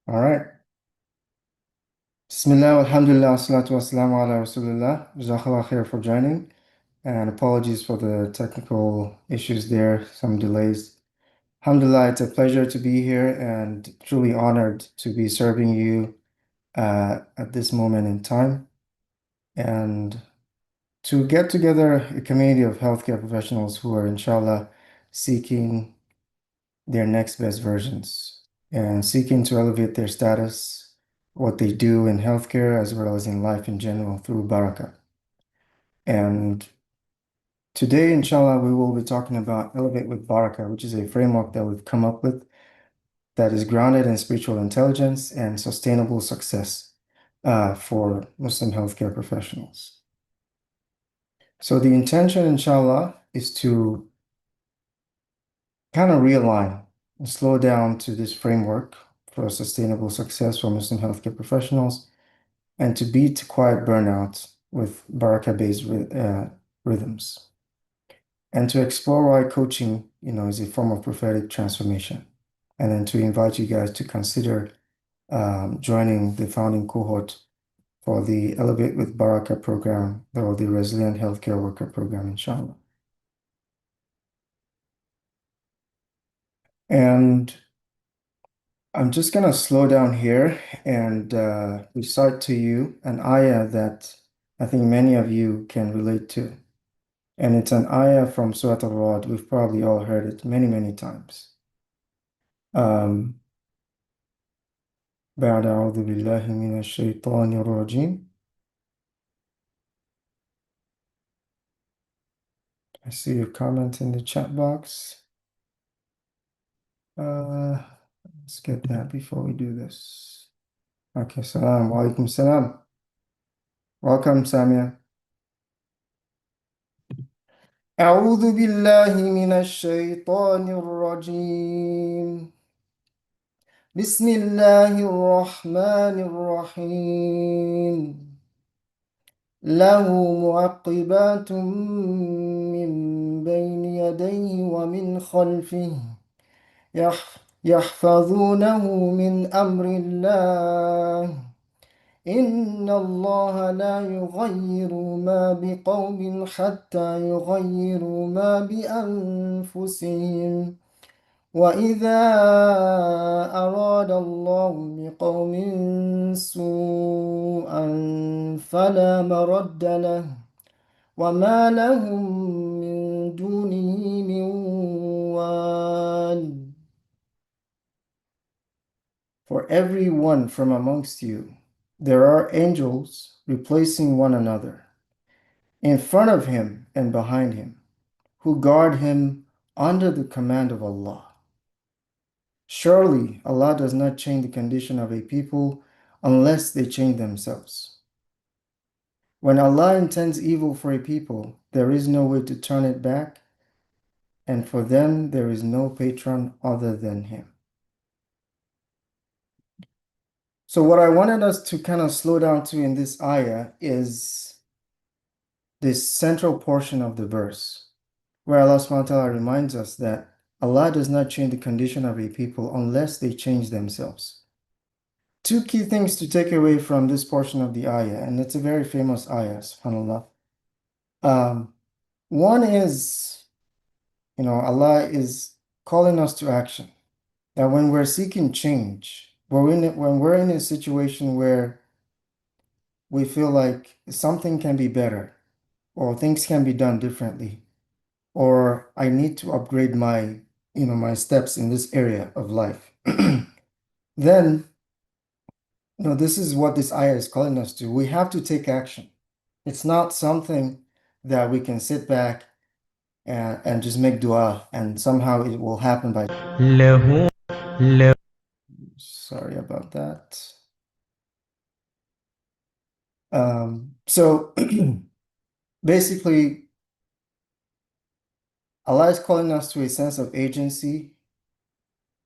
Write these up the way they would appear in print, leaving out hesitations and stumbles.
All right. Bismillah, alhamdulillah, salatu wassalamu ala rasulillah. Jazakallah khair for joining. And apologies for the technical issues there, some delays. Alhamdulillah, it's a pleasure to be here and truly honored to be serving you at this moment in time. And to get together a community of healthcare professionals who are, inshallah, seeking their next best versions and seeking to elevate their status, what they do in healthcare as well as in life in general through Barakah. And today, inshallah, we will be talking about Elevate with Barakah, which is a framework that we've come up with that is grounded in spiritual intelligence and sustainable success for Muslim healthcare professionals. So the intention, inshallah, is to kind of realign and slow down to this framework for sustainable success for Muslim healthcare professionals and to beat quiet burnout with Barakah-based rhythms. And to explore why coaching, is a form of prophetic transformation. And then to invite you guys to consider joining the founding cohort for the Elevate with Barakah program or the Resilient Healthcare Worker program, inshallah. And I'm just going to slow down here and recite to you an ayah that I think many of you can relate to. And it's an ayah from Surah Al-Ra'd. We've probably all heard it many, many times. بعد أعوذ بالله من الشيطان الرجيم. I see your comment in the chat box. Let's get that before we do this. Okay, salam. Wa alaikum salam. Welcome, Samia. أعوذ بالله من الشيطان الرجيم. بسم الله الرحمن الرحيم. له معقبات من بين يديه ومن خلفه يحفظونه من أمر الله إن الله لا يغير ما بقوم حتى يغيروا ما بأنفسهم وإذا أراد الله بقوم سوءا فلا مرد له وما لهم من دونه من وال. For every one from amongst you, there are angels replacing one another, in front of him and behind him, who guard him under the command of Allah. Surely Allah does not change the condition of a people unless they change themselves. When Allah intends evil for a people, there is no way to turn it back, and for them there is no patron other than Him. So what I wanted us to kind of slow down to in this ayah is this central portion of the verse, where Allah subhanahu wa ta'ala reminds us that Allah does not change the condition of a people unless they change themselves. Two key things to take away from this portion of the ayah, and it's a very famous ayah, subhanAllah. One is, Allah is calling us to action. That when we're seeking change, when we're in a situation where we feel like something can be better, or things can be done differently, or I need to upgrade my steps in this area of life, then this is what this ayah is calling us to. We have to take action. It's not something that we can sit back and just make dua and somehow it will happen by. Sorry about that. So basically, Allah is calling us to a sense of agency,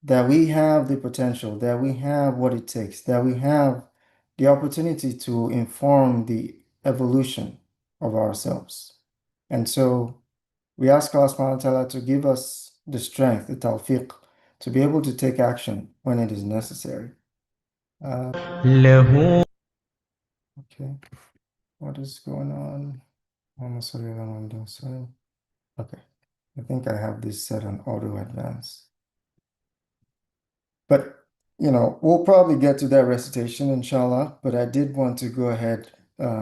that we have the potential, that we have what it takes, that we have the opportunity to inform the evolution of ourselves. And so we ask Allah subhanahu wa ta'ala to give us the strength, the tawfiq, to be able to take action when it is necessary. Uh, له okay, what is going on? Almost everyone I'm doing so. Okay, I think I have this set on auto advance. But, we'll probably get to that recitation, inshallah. But I did want to go ahead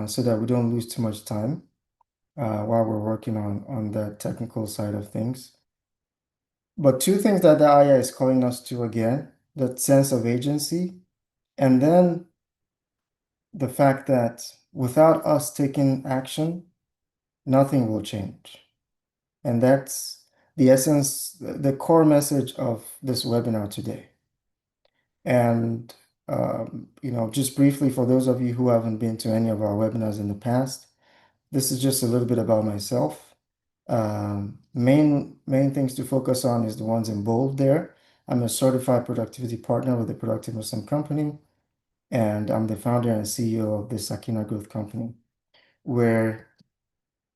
so that we don't lose too much time while we're working on the technical side of things. But two things that the ayah is calling us to again, that sense of agency, and then the fact that without us taking action, nothing will change. And that's the essence, the core message of this webinar today. And, just briefly, for those of you who haven't been to any of our webinars in the past, this is just a little bit about myself. Main things to focus on is the ones in bold there. I'm a certified productivity partner with the Productive Muslim Company, and I'm the founder and CEO of the Sakina Growth Company, where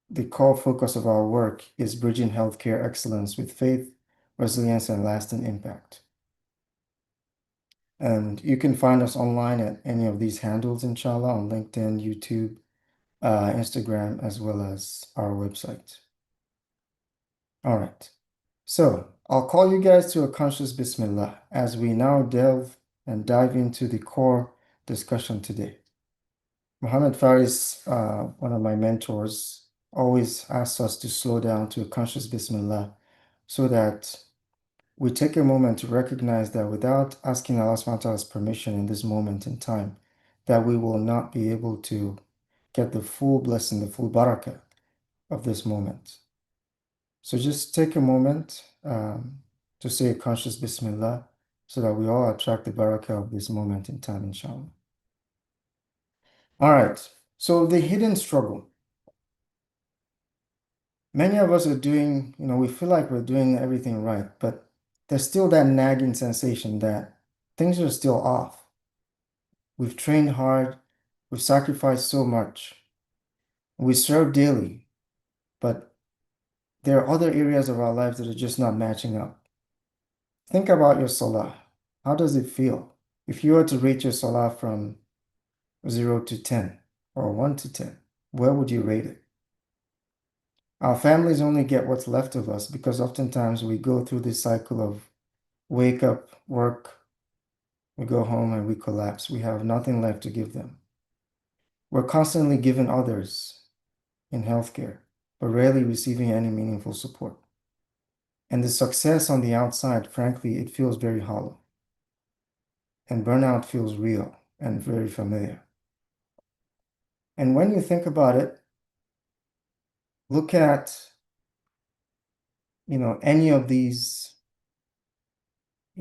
the core focus of our work is bridging healthcare excellence with faith, resilience, and lasting impact. And you can find us online at any of these handles, inshallah, on LinkedIn, YouTube, Instagram, as well as our website. All right. So I'll call you guys to a conscious Bismillah as we now delve and dive into the core discussion today. Muhammad Faris, one of my mentors, always asks us to slow down to a conscious Bismillah so that we take a moment to recognize that without asking Allah subhanahu wa ta'ala's permission in this moment in time, that we will not be able to get the full blessing, the full barakah of this moment. So just take a moment to say a conscious Bismillah so that we all attract the barakah of this moment in time, inshallah. All right, so the hidden struggle. Many of us are doing, we feel like we're doing everything right, but there's still that nagging sensation that things are still off. We've trained hard, we've sacrificed so much, we serve daily, but there are other areas of our lives that are just not matching up. Think about your salah. How does it feel? If you were to rate your salah from 0 to 10 or 1 to 10, where would you rate it? Our families only get what's left of us because oftentimes we go through this cycle of wake up, work, we go home and we collapse. We have nothing left to give them. We're constantly giving others in healthcare, but rarely receiving any meaningful support. And the success on the outside, frankly, it feels very hollow. And burnout feels real and very familiar. And when you think about it, look at, any of these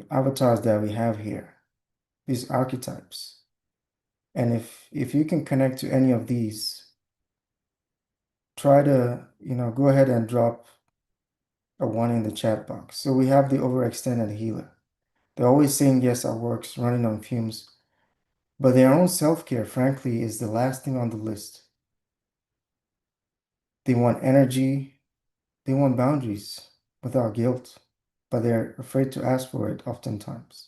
avatars that we have here, these archetypes. And if you can connect to any of these, try to, go ahead and drop a one in the chat box. So we have the overextended healer. They're always saying yes at works, running on fumes, but their own self-care, frankly, is the last thing on the list. They want energy, they want boundaries without guilt, but they're afraid to ask for it oftentimes.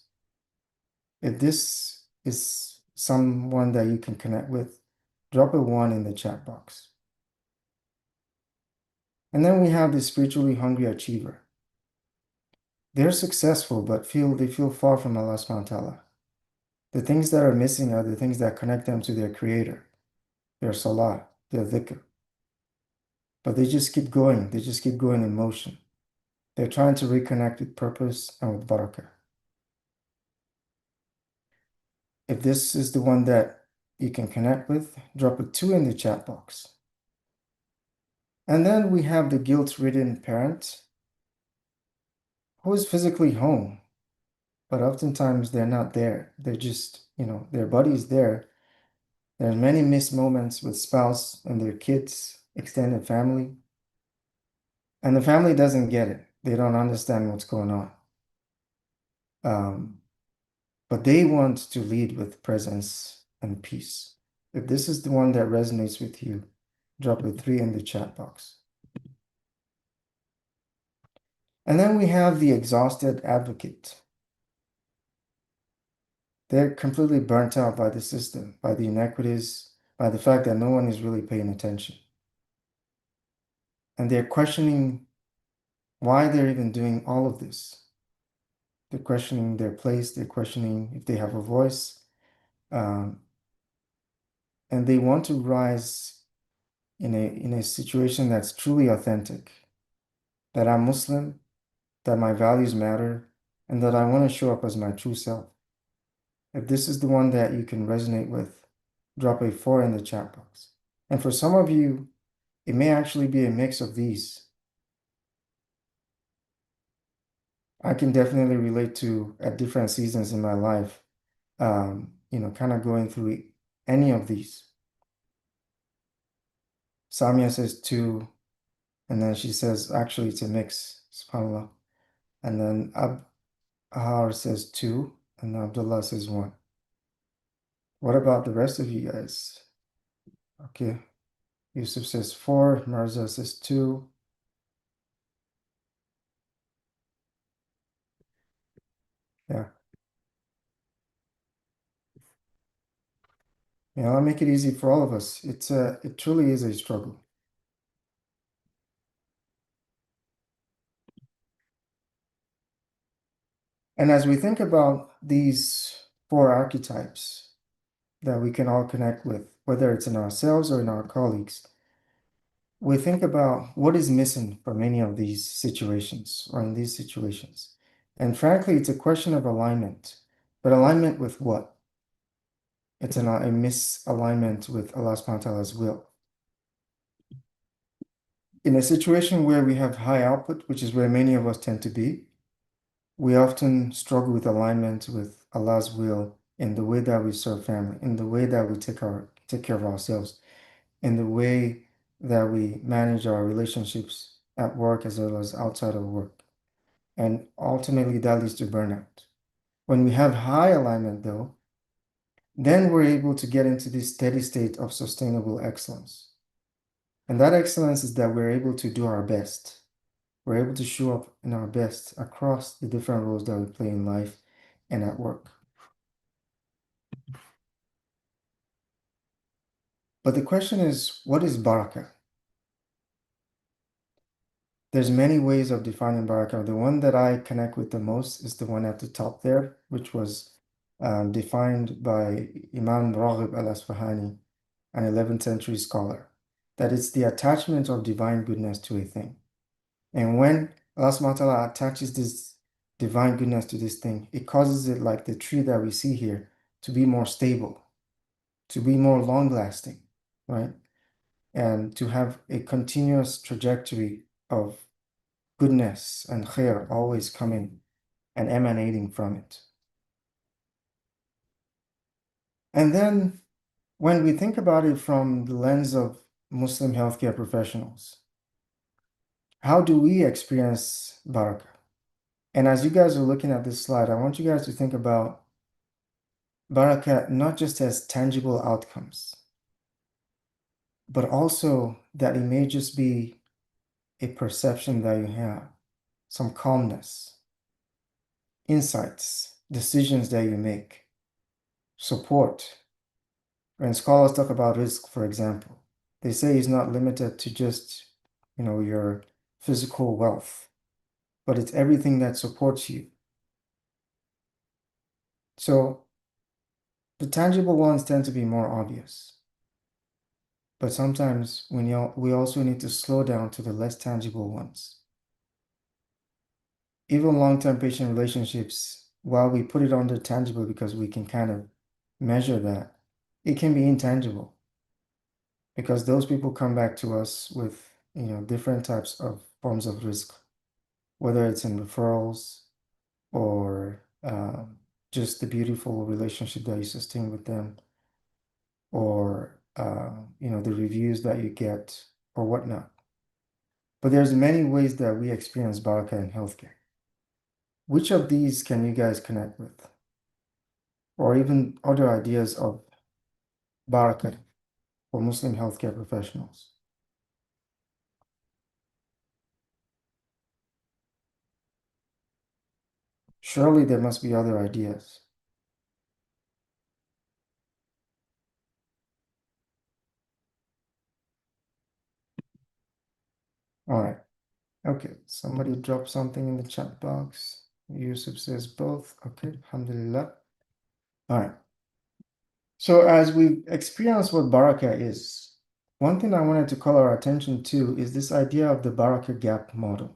If this is someone that you can connect with, drop a one in the chat box. And then we have the spiritually hungry achiever. They're successful, but they feel far from Allah subhanahu wa ta'ala. The things that are missing are the things that connect them to their creator, their salah, their dhikr. But they just keep going. They just keep going in motion. They're trying to reconnect with purpose and with barakah. If this is the one that you can connect with, drop a two in the chat box. And then we have the guilt-ridden parent who is physically home, but oftentimes they're not there. They're just, their body's there. There's many missed moments with spouse and their kids, extended family, and the family doesn't get it. They don't understand what's going on. But they want to lead with presence and peace. If this is the one that resonates with you, drop a three in the chat box. And then we have the exhausted advocate. They're completely burnt out by the system, by the inequities, by the fact that no one is really paying attention. And they're questioning why they're even doing all of this. They're questioning their place, they're questioning if they have a voice, um, and they want to rise in a situation that's truly authentic, that I'm Muslim, that my values matter, and that I want to show up as my true self. If this is the one that you can resonate with, drop a 4 in the chat box. And for some of you, it may actually be a mix of these. I can definitely relate to at different seasons in my life, kind of going through any of these. Samia says 2, and then she says, actually, it's a mix, subhanAllah. And then Abhar says 2, and Abdullah says 1. What about the rest of you guys? Okay. Yusuf says 4, Mirza says 2. Yeah. I'll make it easy for all of us. It truly is a struggle. And as we think about these 4 archetypes that we can all connect with, whether it's in ourselves or in our colleagues, we think about what is missing from any of these situations or in these situations. And frankly, it's a question of alignment. But alignment with what? It's a misalignment with Allah subhanahu wa ta'ala's will. In a situation where we have high output, which is where many of us tend to be, we often struggle with alignment with Allah's will in the way that we serve family, in the way that we take care of ourselves, in the way that we manage our relationships at work as well as outside of work. And ultimately, that leads to burnout. When we have high alignment, though, then we're able to get into this steady state of sustainable excellence. And that excellence is that we're able to do our best. We're able to show up in our best across the different roles that we play in life and at work. But the question is, what is barakah? There's many ways of defining barakah. The one that I connect with the most is the one at the top there, which was defined by Imam Raghib al-Asfahani, an 11th century scholar, that it's the attachment of divine goodness to a thing. And when Allah subhanahu wa ta'ala attaches this divine goodness to this thing, it causes it, like the tree that we see here, to be more stable, to be more long-lasting, right? And to have a continuous trajectory of goodness and khair always coming and emanating from it. And then when we think about it from the lens of Muslim healthcare professionals, how do we experience barakah? And as you guys are looking at this slide, I want you guys to think about barakah not just as tangible outcomes, but also that it may just be a perception that you have, some calmness, insights, decisions that you make, support. When scholars talk about risk, for example, they say it's not limited to just, your physical wealth, but it's everything that supports you. So the tangible ones tend to be more obvious. But sometimes we also need to slow down to the less tangible ones. Even long-term patient relationships, while we put it under tangible because we can kind of measure that, it can be intangible because those people come back to us with, different types of forms of risk, whether it's in referrals or just the beautiful relationship that you sustain with them, or the reviews that you get or whatnot. But there's many ways that we experience barakah in healthcare. Which of these can you guys connect with? Or even other ideas of barakah for Muslim healthcare professionals? Surely there must be other ideas. All right. Okay. Somebody dropped something in the chat box. Yusuf says both. Okay. Alhamdulillah. All right. So as we experience what Barakah is, one thing I wanted to call our attention to is this idea of the Barakah gap model.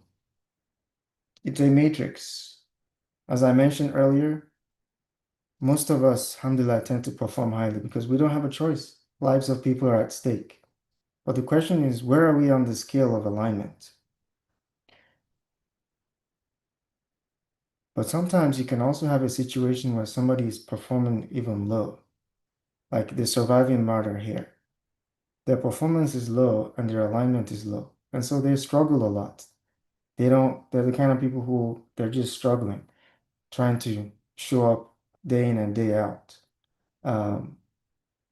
It's a matrix. As I mentioned earlier, most of us, alhamdulillah, tend to perform highly because we don't have a choice. Lives of people are at stake. But the question is, where are we on the scale of alignment? But sometimes you can also have a situation where somebody is performing even low, like the surviving martyr here. Their performance is low and their alignment is low. And so they struggle a lot. They're the kind of people who they're just struggling, trying to show up day in and day out. Um,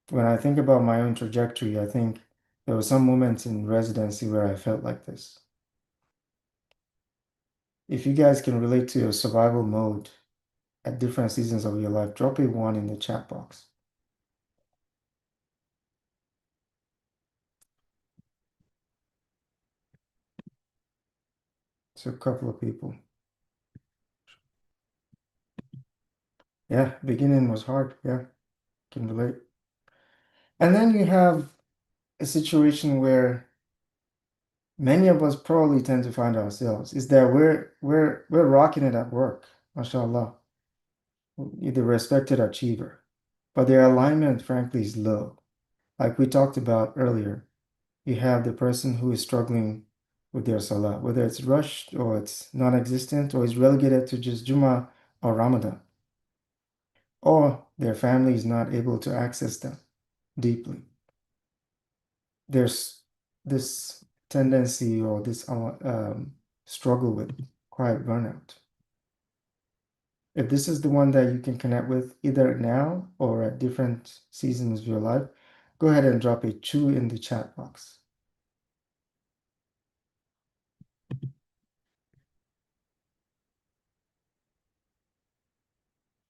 when I think about my own trajectory, I think there were some moments in residency where I felt like this. If you guys can relate to your survival mode at different seasons of your life, drop a one in the chat box. So a couple of people. Yeah, beginning was hard. Yeah, can relate. And then you have a situation where many of us probably tend to find ourselves is that we're rocking it at work, mashallah, the respected achiever, but their alignment, frankly, is low. Like we talked about earlier, you have the person who is struggling with their salah, whether it's rushed or it's non-existent or is relegated to just Jummah or Ramadan, or their family is not able to access them deeply. There's this tendency or this struggle with quiet burnout. If this is the one that you can connect with either now or at different seasons of your life, go ahead and drop a 2 in the chat box.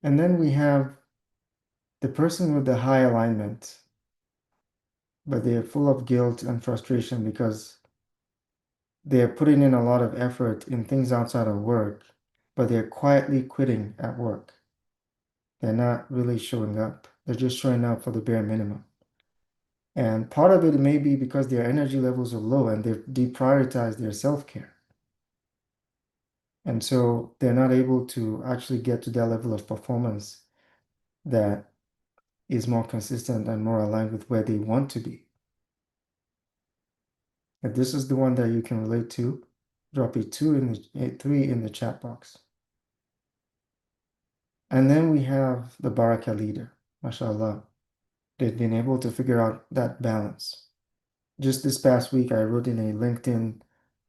And then we have the person with the high alignment, but they're full of guilt and frustration because they're putting in a lot of effort in things outside of work, but they're quietly quitting at work. They're not really showing up. They're just showing up for the bare minimum. And part of it may be because their energy levels are low and they've deprioritized their self-care. And so they're not able to actually get to that level of performance that is more consistent and more aligned with where they want to be. If this is the one that you can relate to, drop a 2 in the 3 in the chat box. And then we have the Barakah leader, mashallah. They've been able to figure out that balance. Just this past week, I wrote in a LinkedIn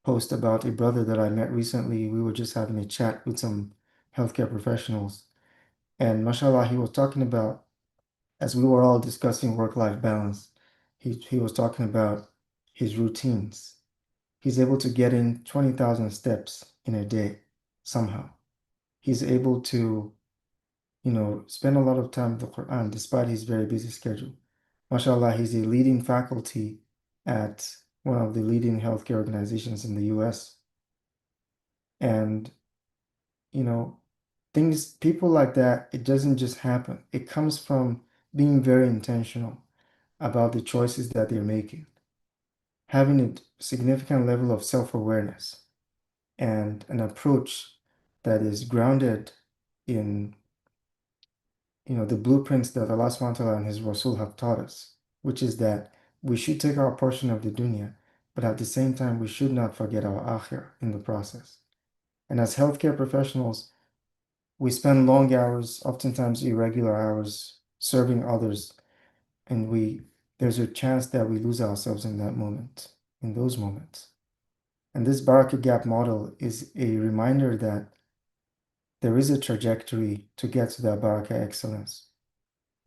post about a brother that I met recently. We were just having a chat with some healthcare professionals. And mashallah, he was talking about, as we were all discussing work-life balance, he was talking about his routines. He's able to get in 20,000 steps in a day somehow. He's able to, spend a lot of time with the Quran despite his very busy schedule. MashaAllah, he's a leading faculty at one of the leading healthcare organizations in the US. And, you know, people like that, it doesn't just happen. It comes from being very intentional about the choices that they're making, having a significant level of self-awareness and an approach that is grounded in the blueprints that Allah subhanahu wa ta'ala and His Rasul have taught us, which is that we should take our portion of the dunya, but at the same time, we should not forget our akhir in the process. And as healthcare professionals, we spend long hours, oftentimes irregular hours, serving others, and there's a chance that we lose ourselves in that moment, in those moments. And this Barakah Gap model is a reminder that there is a trajectory to get to that Barakah excellence.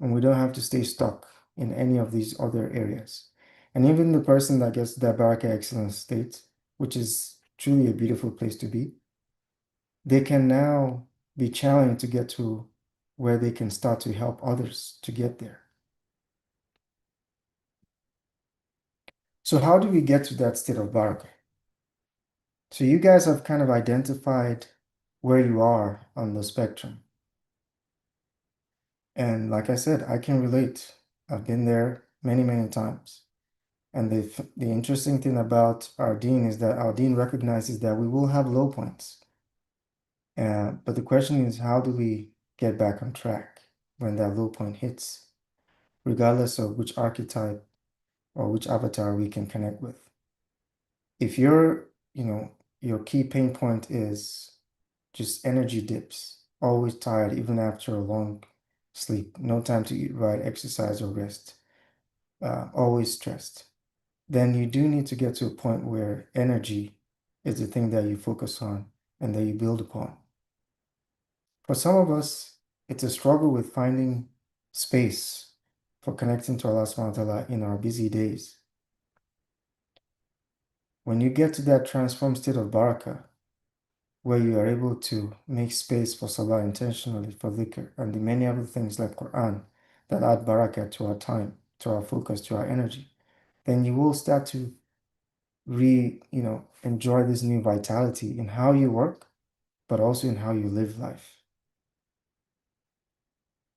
And we don't have to stay stuck in any of these other areas. And even the person that gets to that Barakah excellence state, which is truly a beautiful place to be, they can now be challenged to get to where they can start to help others to get there. So how do we get to that state of Barakah? So you guys have kind of identified where you are on the spectrum. And like I said, I can relate. I've been there many, many times. And the interesting thing about our dean is that our dean recognizes that we will have low points. But the question is, how do we get back on track when that low point hits, regardless of which archetype or which avatar we can connect with? If your key pain point is just energy dips, always tired, even after a long sleep, no time to eat right, exercise, or rest, always stressed, then you do need to get to a point where energy is the thing that you focus on and that you build upon. For some of us, it's a struggle with finding space for connecting to Allah subhanahu wa ta'ala in our busy days. When you get to that transformed state of barakah, where you are able to make space for salah intentionally, for dhikr, and the many other things like Quran that add barakah to our time, to our focus, to our energy, then you will start to enjoy this new vitality in how you work, but also in how you live life.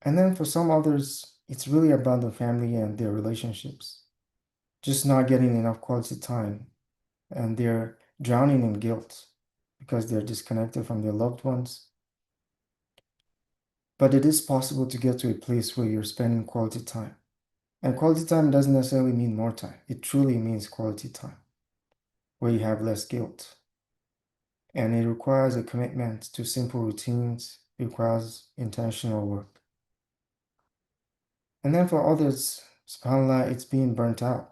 And then for some others, it's really about the family and their relationships, just not getting enough quality time, and they're drowning in guilt because they're disconnected from their loved ones. But it is possible to get to a place where you're spending quality time. And quality time doesn't necessarily mean more time. It truly means quality time, where you have less guilt. And it requires a commitment to simple routines, it requires intentional work. And then for others, subhanAllah, it's being burnt out.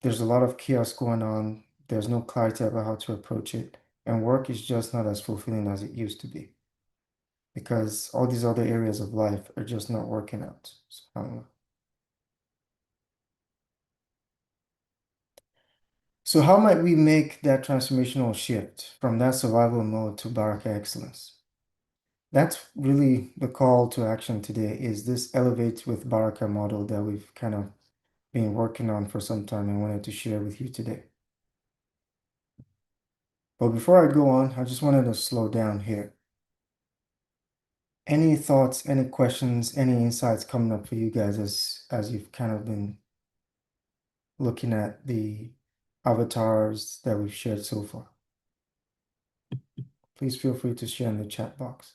There's a lot of chaos going on. There's no clarity about how to approach it. And work is just not as fulfilling as it used to be because all these other areas of life are just not working out, subhanAllah. So how might we make that transformational shift from that survival mode to Barakah excellence? That's really the call to action today, is this Elevate with Barakah model that we've kind of been working on for some time and wanted to share with you today. But before I go on, I just wanted to slow down here. Any thoughts, any questions, any insights coming up for you guys as you've kind of been looking at the avatars that we've shared so far? Please feel free to share in the chat box.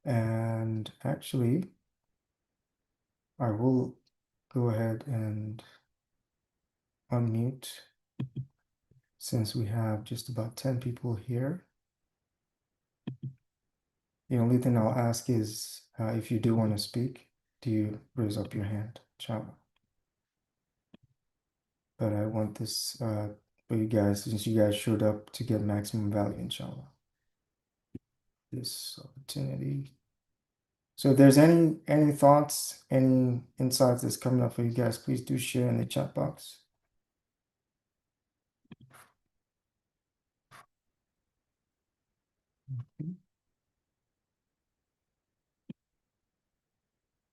And actually, I will go ahead and unmute since we have just about 10 people here. The only thing I'll ask is if you do want to speak, do you raise up your hand, inshallah? But I want this for you guys, since you guys showed up to get maximum value, inshallah. This opportunity. So if there's any thoughts, any insights that's coming up for you guys, please do share in the chat box.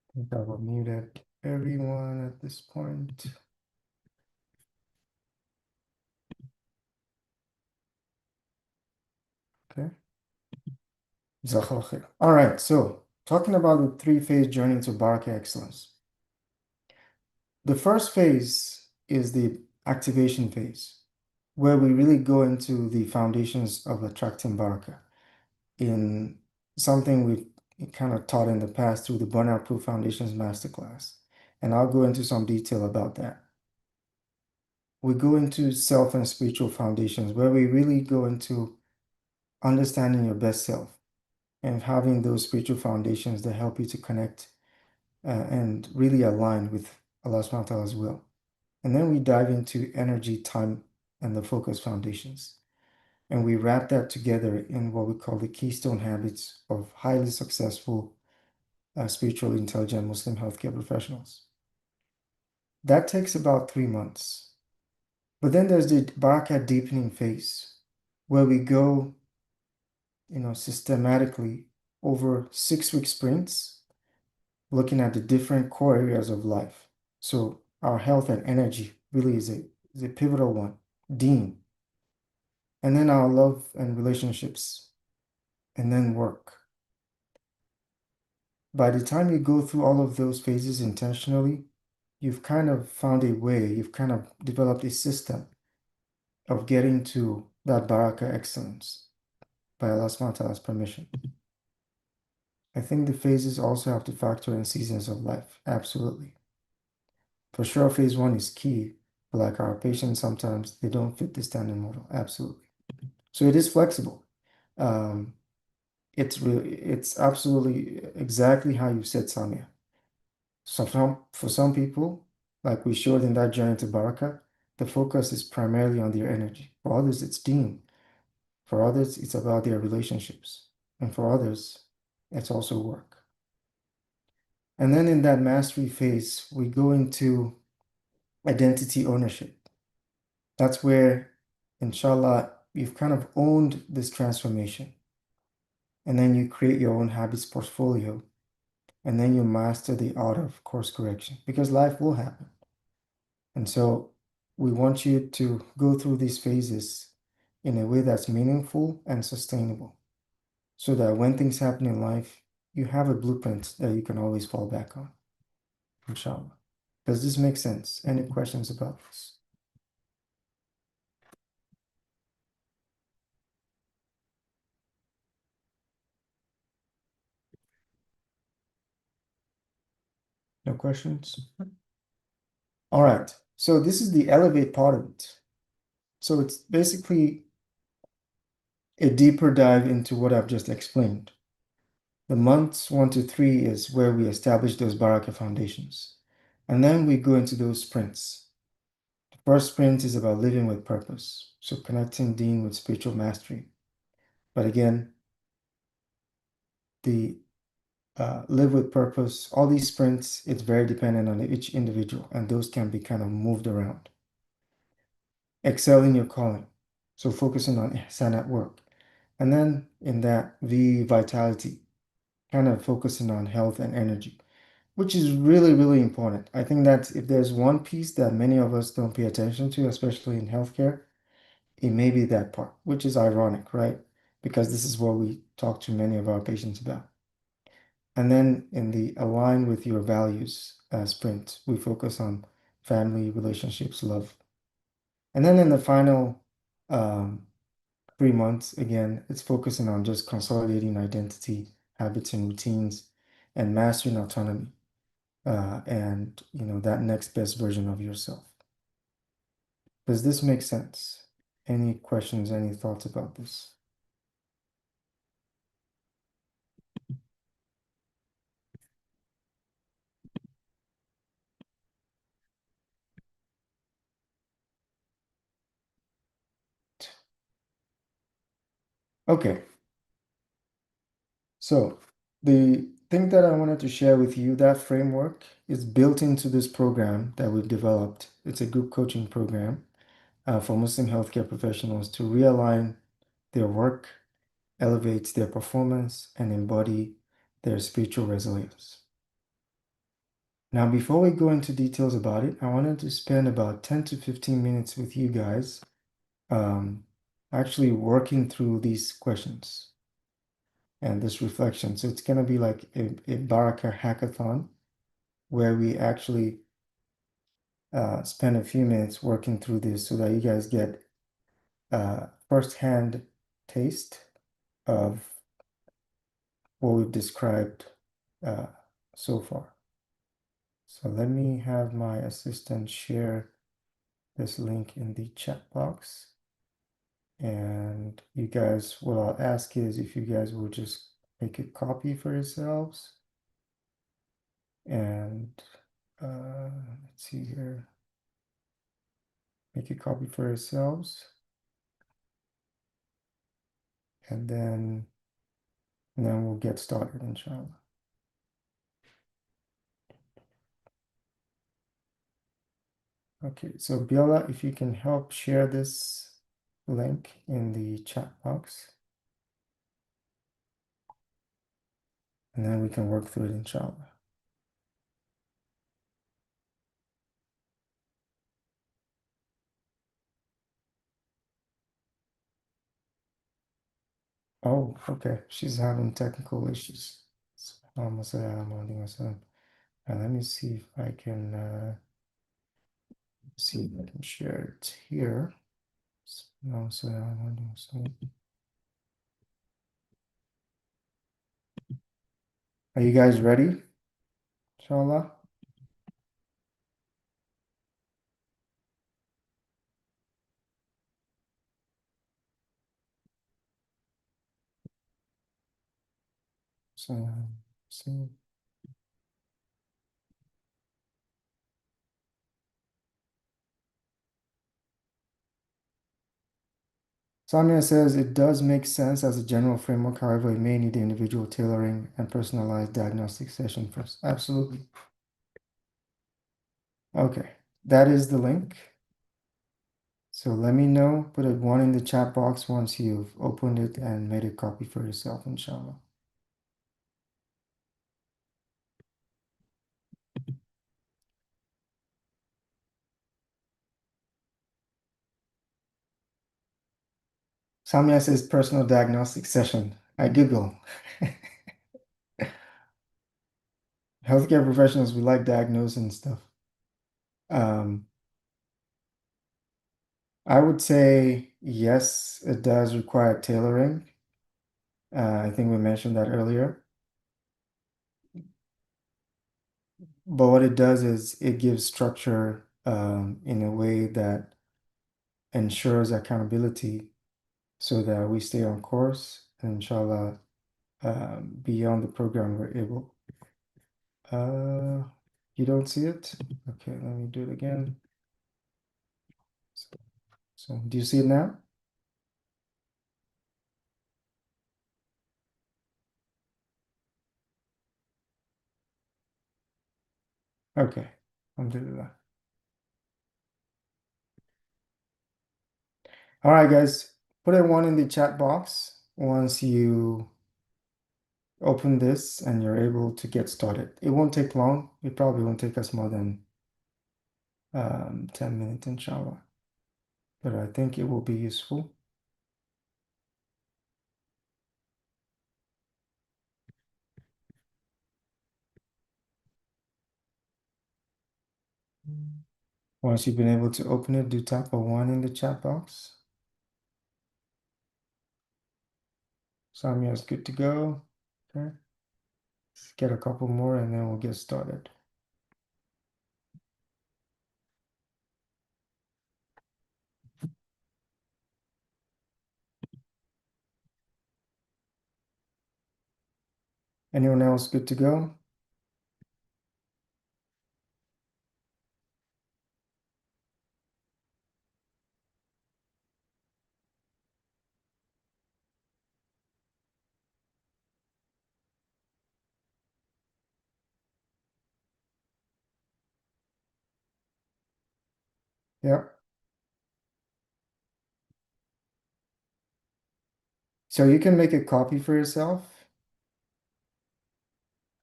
I think I've muted everyone at this point. Okay. Jazakallah khair. All right, so talking about the three-phase journey to Barakah excellence. The first phase is the activation phase, where we really go into the foundations of attracting Barakah in something we've kind of taught in the past through the Burnout Proof Foundations Masterclass. And I'll go into some detail about that. We go into self and spiritual foundations, where we really go into understanding your best self and having those spiritual foundations that help you to connect and really align with Allah subhanahu wa ta'ala's will. And then we dive into energy, time, and the focus foundations. And we wrap that together in what we call the keystone habits of highly successful, spiritually intelligent Muslim healthcare professionals. That takes about 3 months. But then there's the Barakah deepening phase, where we go, systematically over 6-week sprints, looking at the different core areas of life. So our health and energy really is is a pivotal one, Deen, and then our love and relationships, and then work. By the time you go through all of those phases intentionally, you've kind of found a way, you've kind of developed a system of getting to that Barakah excellence by Allah subhanahu wa ta'ala's permission. I think the phases also have to factor in seasons of life. Absolutely. For sure, phase one is key. But like our patients, sometimes they don't fit the standard model. Absolutely. So it is flexible. Um, it's absolutely exactly how you said, Samia. So for some people, like we showed in that journey to Baraka, the focus is primarily on their energy. For others, it's deen. For others, it's about their relationships. And for others, it's also work. And then in that mastery phase, we go into identity ownership. That's where, inshallah, you've kind of owned this transformation. And then you create your own habits portfolio. And then you master the art of course correction because life will happen. And so we want you to go through these phases in a way that's meaningful and sustainable so that when things happen in life, you have a blueprint that you can always fall back on, inshallah. Does this make sense? Any questions about this? No questions? All right. So this is the elevate part of it. So it's basically a deeper dive into what I've just explained. The months 1 to 3 is where we establish those Baraka foundations. And then we go into those sprints. The first sprint is about living with purpose. So connecting Deen with spiritual mastery. But again, the live with purpose, all these sprints, it's very dependent on each individual, and those can be kind of moved around. Excel in your calling. So focusing on ihsan at work. And then in that V vitality, kind of focusing on health and energy, which is really, really important. I think that if there's one piece that many of us don't pay attention to, especially in healthcare, it may be that part, which is ironic, right? Because this is what we talk to many of our patients about. And then in the align with your values sprint, we focus on family, relationships, love. And then in the final um, 3 months, again, it's focusing on just consolidating identity, habits, and routines, and mastering autonomy, and that next best version of yourself. Does this make sense? Any questions, any thoughts about this? Okay, so the thing that I wanted to share with you, that framework is built into this program that we've developed. It's a group coaching program for Muslim healthcare professionals to realign their work, elevate their performance, and embody their spiritual resilience. Now, before we go into details about it, I wanted to spend about 10 to 15 minutes with you guys um, actually working through these questions and this reflection. So it's going to be like a Barakah hackathon where we actually spend a few minutes working through this so that you guys get firsthand taste of what we've described uh, so far. So let me have my assistant share this link in the chat box. And you guys, what I'll ask is if you guys will just make a copy for yourselves. And let's see here. Make a copy for yourselves. And then we'll get started, inshallah. Okay, so Biola, if you can help share this link in the chat box, and then we can work through it, inshallah. Oh, okay. She's having technical issues. Let me see if I can share it here. Are you guys ready? Inshallah. So, Samia says it does make sense as a general framework, however, it may need individual tailoring and personalized diagnostic session first. Absolutely. Okay, that is the link. So let me know, put a one in the chat box once you've opened it and made a copy for yourself, inshallah. Samia says personal diagnostic session. I giggle. Healthcare professionals, we like diagnosing stuff. I would say yes, it does require tailoring. I think we mentioned that earlier. But what it does is it gives structure in a way that ensures accountability so that we stay on course. And inshallah, beyond the program, we're able. Uh, you don't see it? Okay, let me do it again. So, do you see it now? Okay, alhamdulillah. All right, guys, put a one in the chat box once you open this and you're able to get started. It won't take long. It probably won't take us more than 10 minutes, inshallah. But I think it will be useful. Once you've been able to open it, do tap a one in the chat box. Samia is good to go. Okay. Let's get a couple more and then we'll get started. Anyone else good to go? Yep. So you can make a copy for yourself.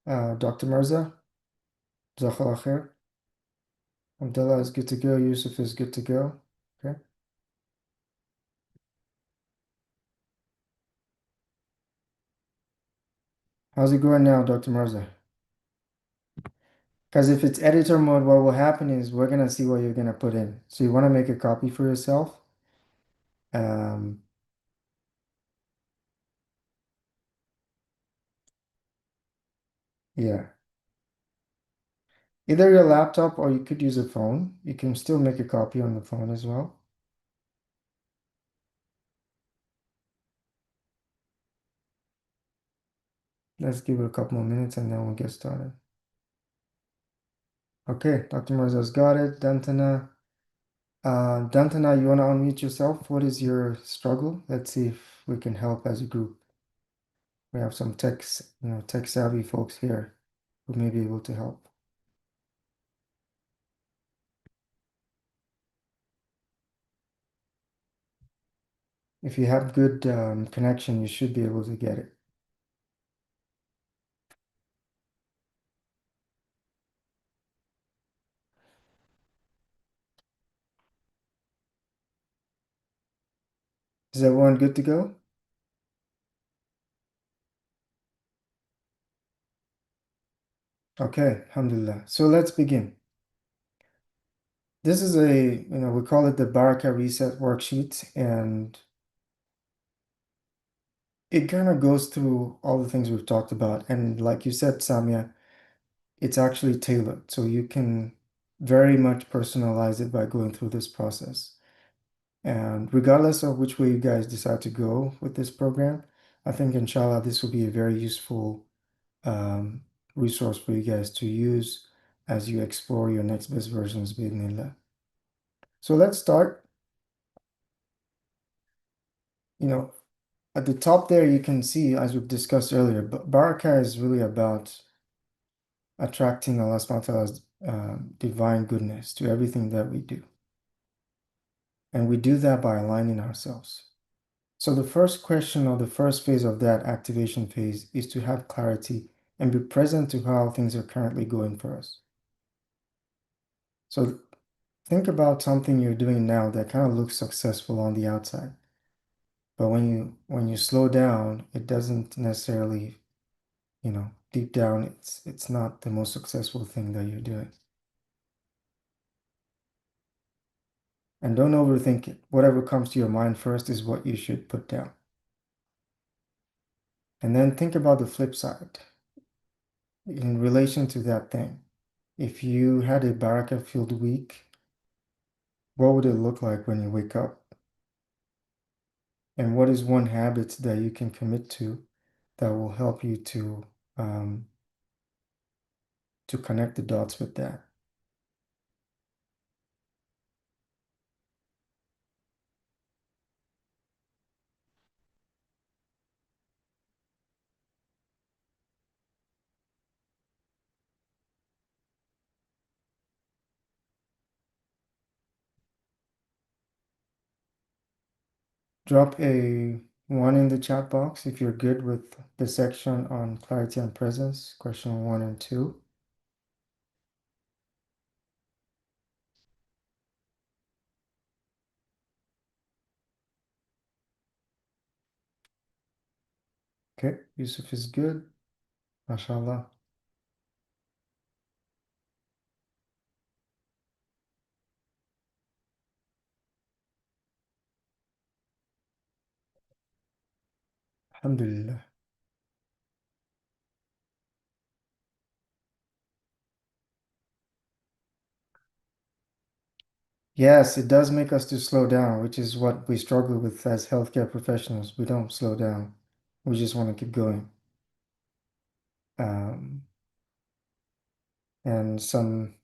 Dr. Mirza, Jazakallah khair. Abdullah is good to go. Yusuf is good to go. Okay. How's it going now, Dr. Mirza? Because if it's editor mode, what will happen is we're gonna see what you're gonna put in. So you want to make a copy for yourself. Um, yeah. Either your laptop or you could use a phone. You can still make a copy on the phone as well. Let's give it a couple more minutes and then we'll get started. Okay, Dr. Mirza's got it. Dantana. Dantana, you want to unmute yourself? What is your struggle? Let's see if we can help as a group. We have some tech savvy folks here who may be able to help. If you have good connection, you should be able to get it. Is everyone good to go? Okay, alhamdulillah. So let's begin. This is we call it the Barakah Reset worksheet, and it kind of goes through all the things we've talked about. And like you said, Samia, it's actually tailored. So you can very much personalize it by going through this process. And regardless of which way you guys decide to go with this program, I think inshallah this will be a very useful um, resource for you guys to use as you explore your next best versions, bi'idhnillah. So let's start. You know, at the top there, you can see, as we've discussed earlier, Barakah is really about attracting Allah subhanahu wa ta'ala's divine goodness to everything that we do. And we do that by aligning ourselves. So the first question or the first phase of that activation phase is to have clarity and be present to how things are currently going for us. So think about something you're doing now that kind of looks successful on the outside. But when you slow down, it doesn't necessarily, deep down it's not the most successful thing that you're doing. And don't overthink it. Whatever comes to your mind first is what you should put down. And then think about the flip side in relation to that thing. If you had a barakah-filled week, what would it look like when you wake up? And what is one habit that you can commit that will help you um, to connect the dots with that? Drop a 1 in the chat box if you're good with the section on clarity and presence, question 1 and 2. Okay, Yusuf is good. MashaAllah. Alhamdulillah. Yes, it does make us to slow down, which is what we struggle with as healthcare professionals. We don't slow down. We just want to keep going. Um, and some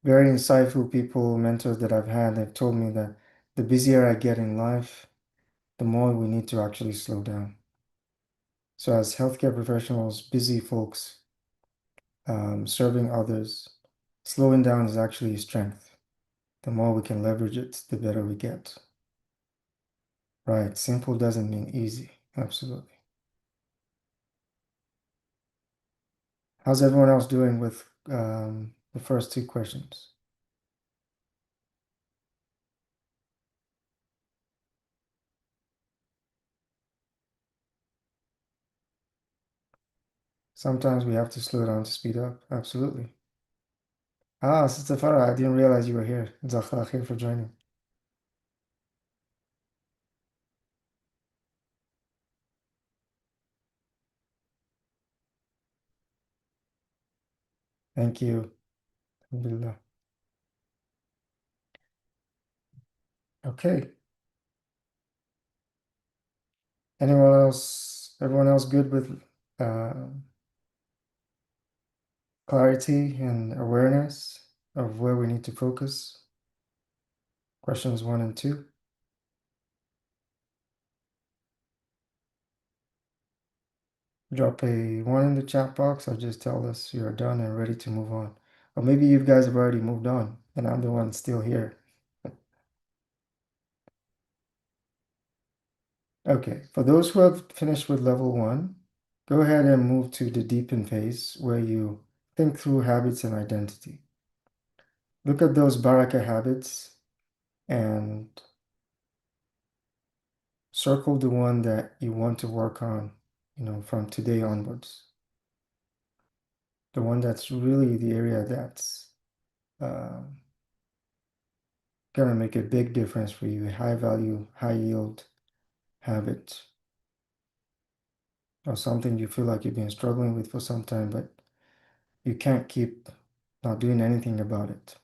very insightful people, mentors that I've had, they've told me that the busier I get in life, the more we need to actually slow down. So as healthcare professionals, busy folks, serving others, slowing down is actually a strength. The more we can leverage it, the better we get. Right, simple doesn't mean easy. Absolutely. How's everyone else doing with the first two questions? Sometimes we have to slow down to speed up. Absolutely. Ah, Sister Farah, I didn't realize you were here. Jazakallah khair for joining. Thank you. Alhamdulillah. Okay. Anyone else? Everyone else good with uh, clarity and awareness of where we need to focus? Questions 1 and 2. Drop a 1 in the chat box or just tell us you're done and ready to move on. Or maybe you guys have already moved on and I'm the one still here. Okay, for those who have finished with level 1, go ahead and move to the deepen phase where you think through habits and identity. Look at those Barakah habits and circle the one that you want to work on, from today onwards. the one that's really the area that's um, gonna make a big difference for you, a high value, high yield habit, or something you feel like you've been struggling with for some time, but you can't keep not doing anything about it.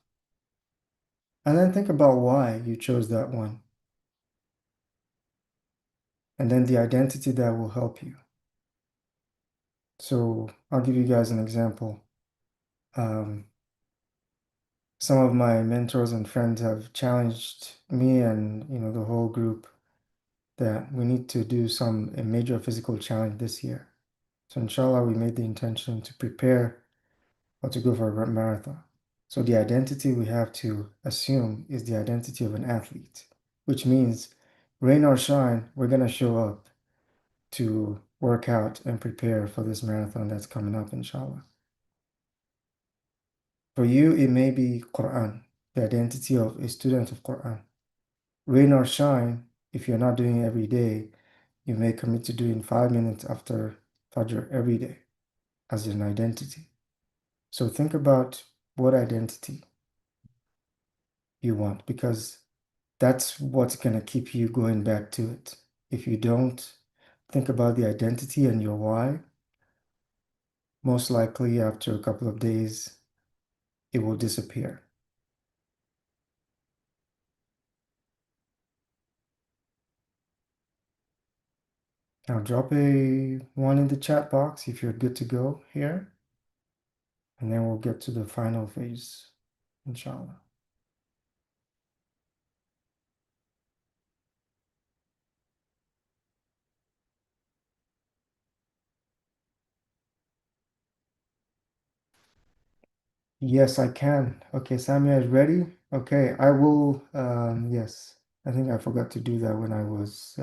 And then think about why you chose that one, and then the identity that will help you. So I'll give you guys an example. Um, some of my mentors and friends have challenged me and the whole group that we need to do a major physical challenge this year. So inshallah, we made the intention to prepare or to go for a marathon. So the identity we have to assume is the identity of an athlete, which means rain or shine, we're gonna show up to work out and prepare for this marathon that's coming up, inshallah. For you, it may be Quran, the identity of a student of Quran. Rain or shine, if you're not doing it every day, you may commit to doing 5 minutes after Fajr every day as an identity. So think about what identity you want, because that's what's going to keep you going back to it. If you don't think about the identity and your why, most likely after a couple of days, it will disappear. Now drop a one in the chat box if you're good to go here, and then we'll get to the final phase, inshallah. Yes, I can. Okay, Samia is ready. Okay, I will, yes. I think I forgot to do that when I was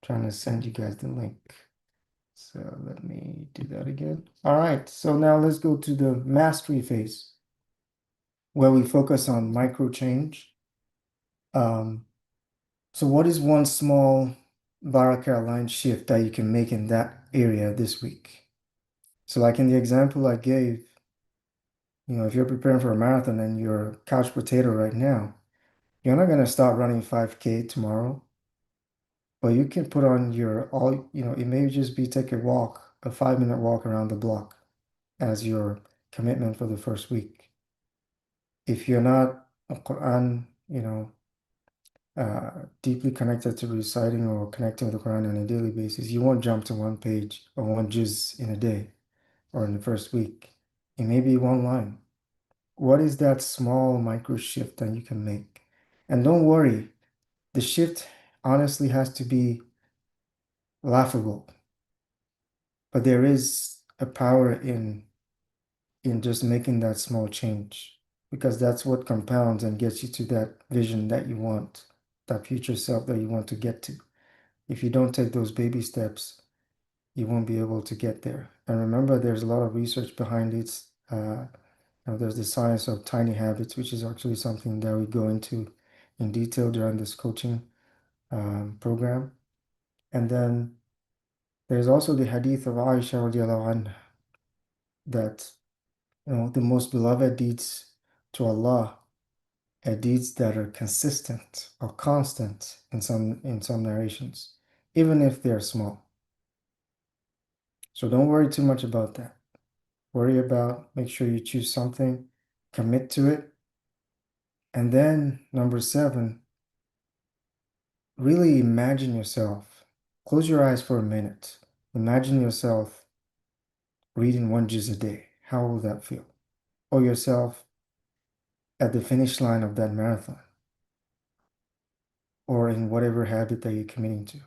trying to send you guys the link. So let me do that again. All right, so now let's go to the mastery phase where we focus on micro change. Um, so what is one small Barakah aligned shift that you can make in that area this week? So like in the example I gave, if you're preparing for a marathon and you're a couch potato right now, you're not going to start running 5K tomorrow, but you can put on it may just be take a walk, a 5-minute walk around the block as your commitment for the first week. If you're not a Quran, deeply connected to reciting or connecting with the Quran on a daily basis, you won't jump to one page or one juz in a day or in the first week. It may be one line. What is that small micro shift that you can make? And don't worry, the shift honestly has to be laughable, but there is a power in just making that small change, because that's what compounds and gets you to that vision that you want, that future self that you want to get to. If you don't take those baby steps, you won't be able to get there. And remember, there's a lot of research behind it. There's the science of tiny habits, which is actually something that we go into in detail during this coaching program. And then there's also the hadith of Aisha radiallahu anha that the most beloved deeds to Allah are deeds that are consistent or constant in some narrations, even if they're small. So don't worry too much about that. Make sure you choose something, commit to it. And then number 7, really imagine yourself. Close your eyes for a minute. Imagine yourself reading one juz a day. How will that feel? Or yourself at the finish line of that marathon, or in whatever habit that you're committing to.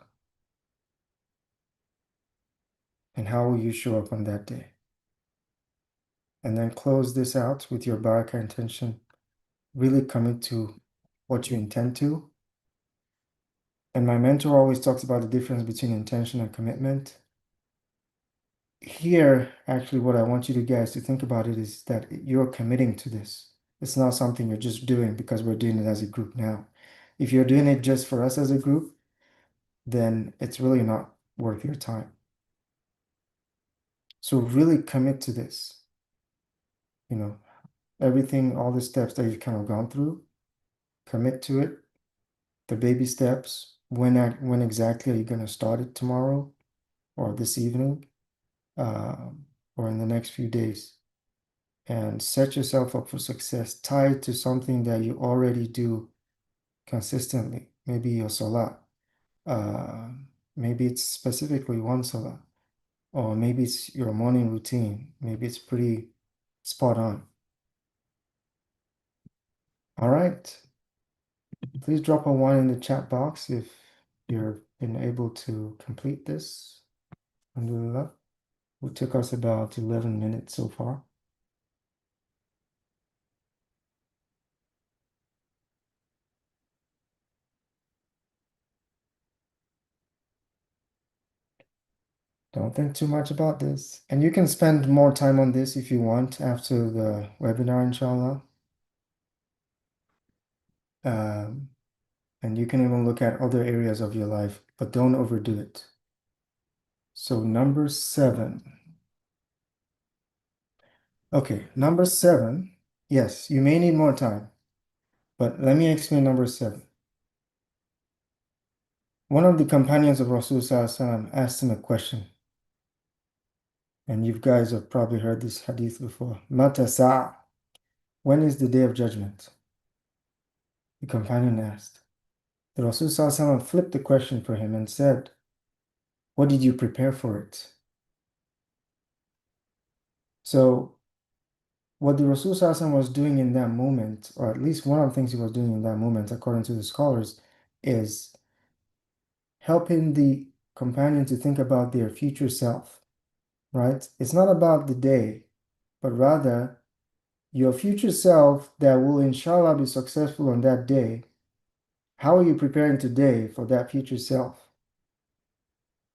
And how will you show up on that day? And then close this out with your Barakah intention. Really commit to what you intend to. And my mentor always talks about the difference between intention and commitment. Here, actually, what I want you to guys to think about it is that you're committing to this. It's not something you're just doing because we're doing it as a group now. If you're doing it just for us as a group, then it's really not worth your time. So really commit to this, you know, everything, all the steps that you've kind of gone through, commit to it, the baby steps. When exactly are you going to start it tomorrow or this evening, or in the next few days? And set yourself up for success tied to something that you already do consistently. Maybe your salah, uh, maybe it's specifically one salah, or maybe it's your morning routine. Maybe it's pretty spot on. All right. Please drop a one in the chat box if you've been able to complete this. Alhamdulillah. It took us about 11 minutes so far. Don't think too much about this. And you can spend more time on this if you want after the webinar, inshallah. Um, and you can even look at other areas of your life, but don't overdo it. So number 7. Okay, number 7. Yes, you may need more time, but let me explain number 7. One of the companions of Rasul Sallallahu Alaihi Wasallam asked him a question, and you guys have probably heard this hadith before. Mata sa'a? When is the day of judgment? The companion asked. The Rasul Sallallahu Alaihi Wasallam flipped the question for him and said, what did you prepare for it? So what the Rasul Sallallahu Alaihi Wasallam was doing in that moment, or at least one of the things he was doing in that moment, according to the scholars, is helping the companion to think about their future self, right? It's not about the day, but rather your future self that will inshallah be successful on that day. How are you preparing today for that future self?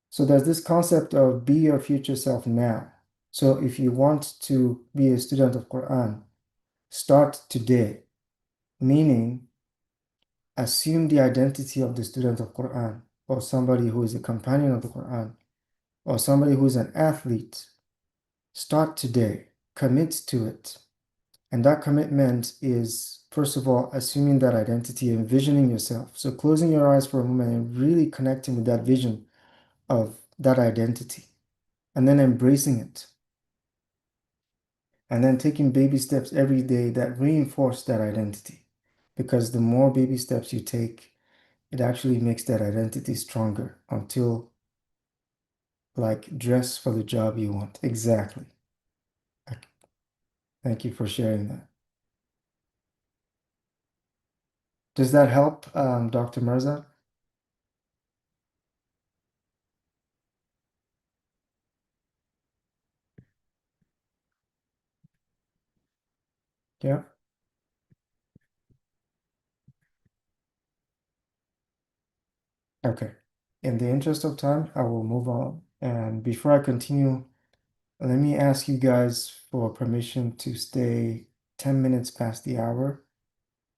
So there's this concept of be your future self now. So if you want to be a student of Quran, start today, meaning assume the identity of the student of Quran, or somebody who is a companion of the Quran, or somebody who is an athlete. Start today, commit to it. And that commitment is, first of all, assuming that identity, envisioning yourself. So closing your eyes for a moment and really connecting with that vision of that identity, and then embracing it. And then taking baby steps every day that reinforce that identity. Because the more baby steps you take, it actually makes that identity stronger until, like, dress for the job you want. Exactly. Thank you for sharing that. Does that help, Dr. Mirza? Yeah. Okay. In the interest of time, I will move on. And before I continue, let me ask you guys for permission to stay 10 minutes past the hour,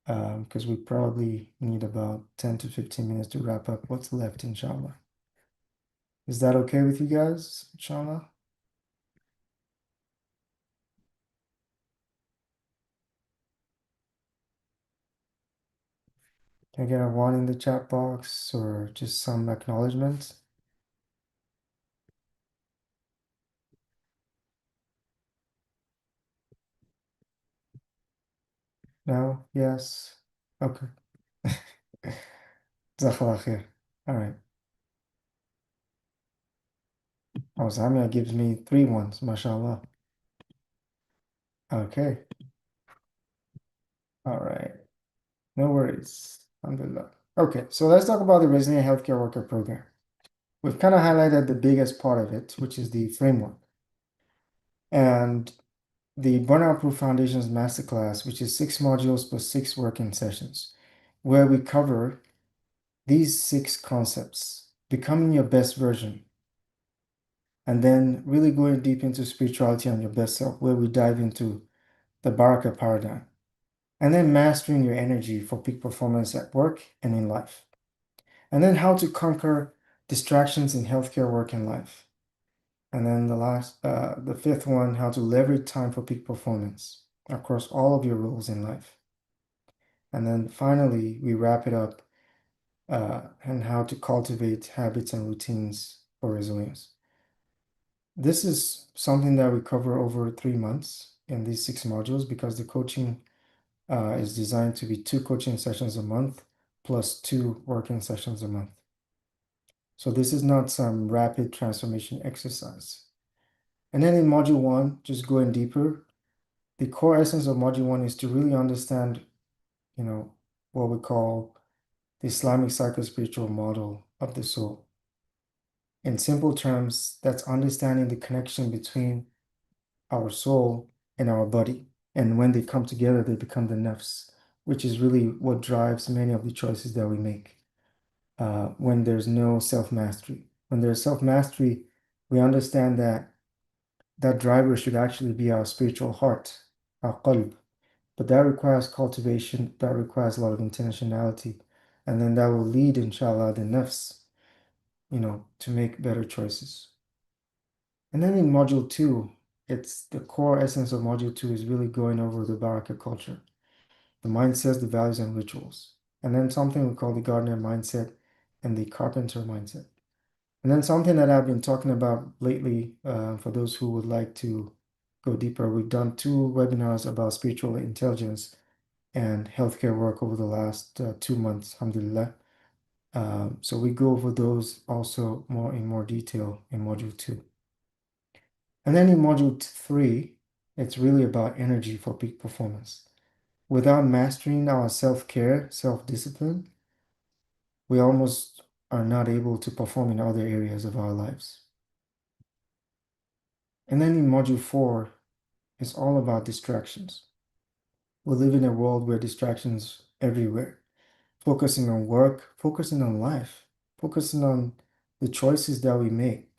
because we probably need about 10 to 15 minutes to wrap up what's left, inshallah. Is that okay with you guys, inshallah? Can I get a one in the chat box or just some acknowledgement? No? Yes? Okay. Jazakallah khair. All right. Oh, Samia gives me 3 ones, mashallah. Okay. All right. No worries. Alhamdulillah. Okay, so let's talk about the Resilient Healthcare Worker Program. We've kind of highlighted the biggest part of it, which is the framework. And the Burnout Proof Foundations Masterclass, which is 6 modules plus 6 working sessions, where we cover these 6 concepts: becoming your best version, and then really going deep into spirituality and your best self, where we dive into the Barakah paradigm, and then mastering your energy for peak performance at work and in life, and then how to conquer distractions in healthcare, work, and life. And then the fifth one, how to leverage time for peak performance across all of your roles in life. And then finally, we wrap it up and how to cultivate habits and routines for resilience. This is something that we cover over 3 months in these 6 modules because the coaching is designed to be 2 coaching sessions a month plus 2 working sessions a month. So this is not some rapid transformation exercise. And then in module one, just going deeper, the core essence of module one is to really understand, what we call the Islamic psychospiritual model of the soul. In simple terms, that's understanding the connection between our soul and our body. And when they come together, they become the nafs, which is really what drives many of the choices that we make when there's no self-mastery. When there's self-mastery, we understand that that driver should actually be our spiritual heart, our qalb. But that requires cultivation, that requires a lot of intentionality. And then that will lead, inshallah, the nafs, to make better choices. And then in module two, it's the core essence of module two is really going over the Barakah culture, the mindsets, the values, and rituals. And then something we call the gardener mindset and the carpenter mindset. And then something that I've been talking about lately, for those who would like to go deeper, we've done 2 webinars about spiritual intelligence and healthcare work over the last 2 months, alhamdulillah. So we go over those also in more detail in module two. And then in module three, it's really about energy for peak performance. Without mastering our self-care, self-discipline, we almost are not able to perform in other areas of our lives. And then in module four, it's all about distractions. We live in a world where distractions everywhere, focusing on work, focusing on life, focusing on the choices that we make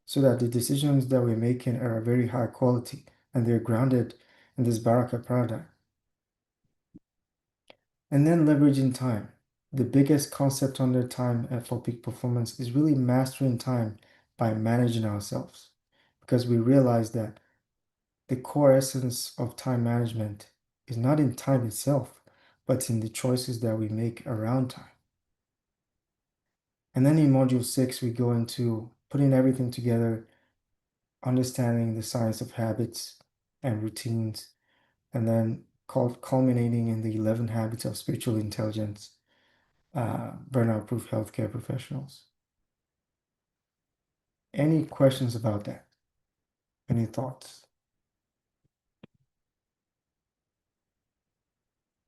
so that the decisions that we're making are very high quality and they're grounded in this Barakah paradigm. And then leveraging time. The biggest concept under time for peak performance is really mastering time by managing ourselves because we realize that the core essence of time management is not in time itself, but in the choices that we make around time. And then in module six, we go into putting everything together, understanding the science of habits and routines, and then culminating in the 11 habits of spiritual intelligence, burnout-proof healthcare professionals. Any questions about that? Any thoughts?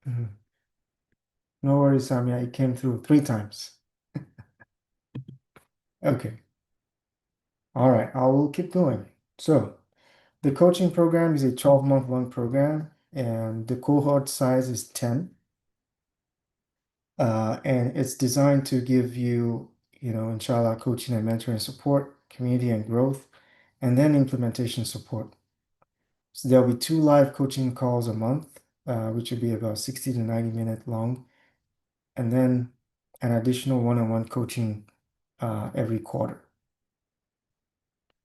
Mhm. No worries, Samia. It came through 3 times. Okay. All right. I will keep going. So the coaching program is a 12-month long program, and the cohort size is 10. And it's designed to give you, inshallah, coaching and mentoring support, community and growth, and then implementation support. So there'll be 2 live coaching calls a month, which will be about 60 to 90 minutes long, and then an additional one-on-one coaching every quarter.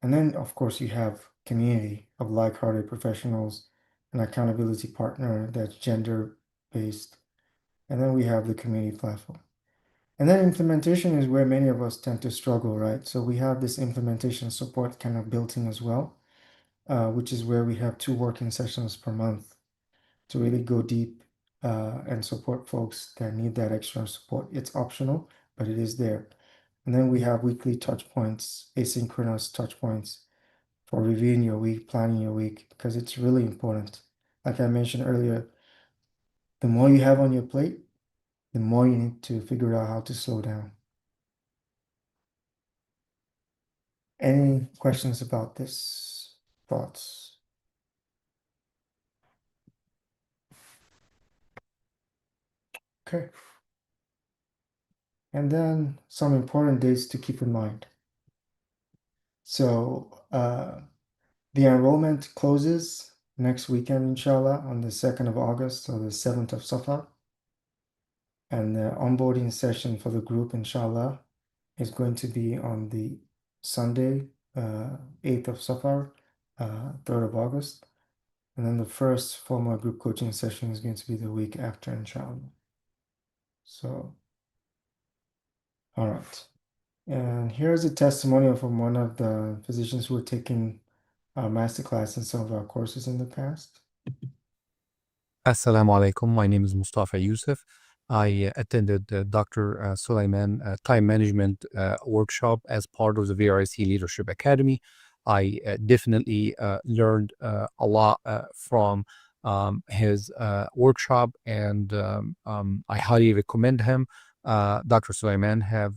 And then, of course, you have community of like-hearted professionals, an accountability partner that's gender-based, and then we have the community platform. And then implementation is where many of us tend to struggle, right? So we have this implementation support kind of built in as well, which is where we have 2 working sessions per month to really go deep and support folks that need that extra support. It's optional, but it is there. And then we have weekly touch points, asynchronous touch points for reviewing your week, planning your week, because it's really important. Like I mentioned earlier, the more you have on your plate, the more you need to figure out how to slow down. Any questions about this? Thoughts? Okay. And then some important dates to keep in mind. So the enrollment closes next weekend, inshallah, on the 2nd of August, so the 7th of Safar. And the onboarding session for the group, inshallah, is going to be on the Sunday, 8th of Safar, 3rd of August. And then the first formal group coaching session is going to be the week after, inshallah. So, all right. And here's a testimonial from one of the physicians who were taking our masterclass in some of our courses in the past. Assalamu alaikum. My name is Mustafa Yusuf. I attended Dr. Sulaiman time management workshop as part of the VRIC Leadership Academy. I definitely learned a lot from his workshop, and I highly recommend him. Dr. Sulaiman have